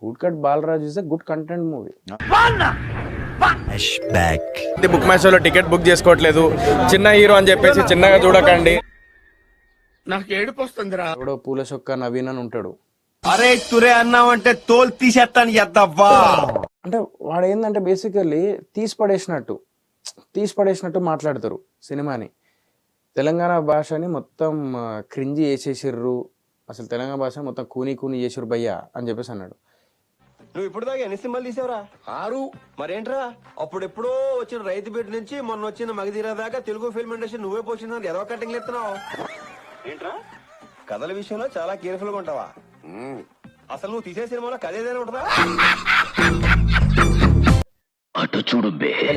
వుడ్కట్ Balaraj is a good content movie. Book my షోలో ticket book చేసుకోవట్లేదు, చిన్న హీరో అని చెప్పేసి చిన్నగా చూడకండి. నాకు ఏడుపు వస్తుందిరా. ఎవడో పూల చొక్క నవీన్ అని ఉంటాడు. అరే తురే అన్నావంటే తోలు తీసేస్తాను ఎద్దవ్వా. అంటే వాడు ఏంటంటే బేసికల్లీ తీసి పడేసినట్టు మాట్లాడతారు సినిమాని. తెలంగాణ భాషని మొత్తం క్రింజి చేసేసిర్రు, అసలు తెలంగాణ భాష మొత్తం కూని చేసిర్రు భయ్యా అని చెప్పేసి అన్నాడు. నువ్వు ఇప్పుడు దాకా ఎన్ని సినిమాలు తీసావురా? 6. మరేంట్రా అప్పుడెప్పుడో వచ్చిన రైతు బిడ్డ నుంచి మొన్న వచ్చిన మగధీర దాకా తెలుగు ఫిల్మ్ ఇండస్ట్రీ నువ్వే పోషించిన ఎదో కటింగ్ ఎత్తున్నావు ఏంట్రా? కథల విషయంలో చాలా కేర్ఫుల్ గా ఉంటావా? అసలు నువ్వు తీసే సినిమాలో కథ ఏదైనా ఉంటుందా?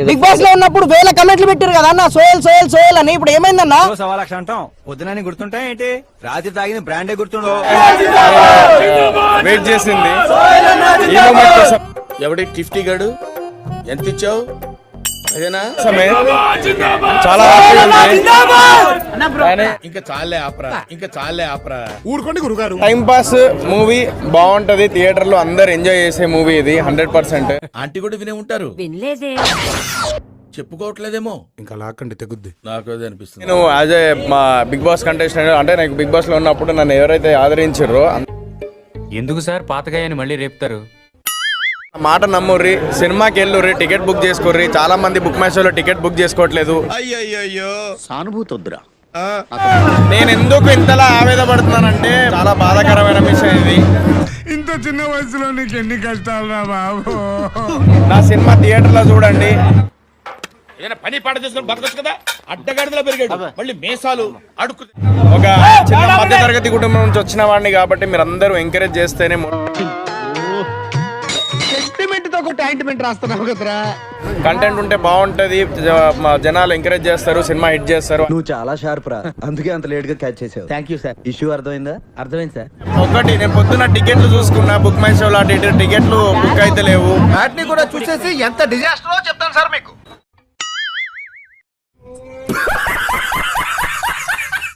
బిగ్ బాస్ లో ఉన్నప్పుడు వేల కమెంట్లు పెట్టారు కదా అన్న, సోయల్ అని. ఇప్పుడు ఏమైందన్నా? 1,00,000 అంటాం. పొద్దునని గుర్తుంటాయి ఏంటి? రాత్రి తాగిన బ్రాండే గుర్తుండవు. వెయిట్ చేసింది ఎవడి టిఫ్టీ గడు ఎంత ఇచ్చావు? అదేనా చాలా ఇంకా చాలే ఆపరా. ఊరుకోండి గురుగారు. టైం పాస్ మూవీ బాగుంటది, థియేటర్ లో అందరు ఎంజాయ్ చేసే మూవీ ఇది 100%. ఆంటీ కూడా వినే ఉంటారు, వినలేదే, చెప్పుకోవట్లేదేమో. ఇంకా లాక్కండి తెగుద్ది. నాకు అదే అనిపిస్తుంది. నేను యాజ్ ఏ మా బిగ్ బాస్ కంటెస్టెంట్, అంటే నాకు బిగ్ బాస్ లో ఉన్నప్పుడు నన్ను ఎవరైతే ఆదరించారో ఎందుకు సార్ పాతకాయని మళ్ళీ రేపుతారు? మాట నమ్ముర్రి, సినిమాకి వెళ్ళుర్రి, టికెట్ బుక్ చేసుకోర్రి. చాలా మంది బుక్ మై షోలో టికెట్ బుక్ చేసుకోవట్లేదు. అయ్యో సానుభూతి వద్దురా. నేను ఎందుకు ఇంతలా ఆవేదన పడుతున్నానంటే చాలా బాధాకరమైన విషయం ఇది. ఇంత చిన్న వయసులో నీకు ఎన్ని కష్టాలు రా బాబు. నా సినిమా థియేటర్ లో చూడండి. ఏదైనా పని పాట చేసుకుని బతకొచ్చు కదా. అడ్డగాడిదలో పెరిగాడు, మళ్ళీ మేసాలు అడుక్కు. ఒక చిన్న మధ్య తరగతి కుటుంబం నుంచి వచ్చిన వాడిని కాబట్టి మీరు అందరూ ఎంకరేజ్ చేస్తేనే కంటెంట్ ఉంటే బాగుంటది, జనాలు ఎంకరేజ్ చేస్తారు, సినిమా హిట్ చేస్తారు. నువ్వు చాలా షార్ప్ రా, అందుకే అంత లేట్ గా క్యాచ్ చేసావు. Thank you sir. ఇష్యూ అర్థమైందా? అర్థమైంది సార్. ఒకటి, నేను పొద్దున్న టికెట్లు చూసుకున్నా, బుక్ మై షో లాంటి టికెట్లు బుక్ అయితే లేవు. వాటిని కూడా చూసేసి ఎంత డిజాస్టర్ చెప్తాను సార్ మీకు.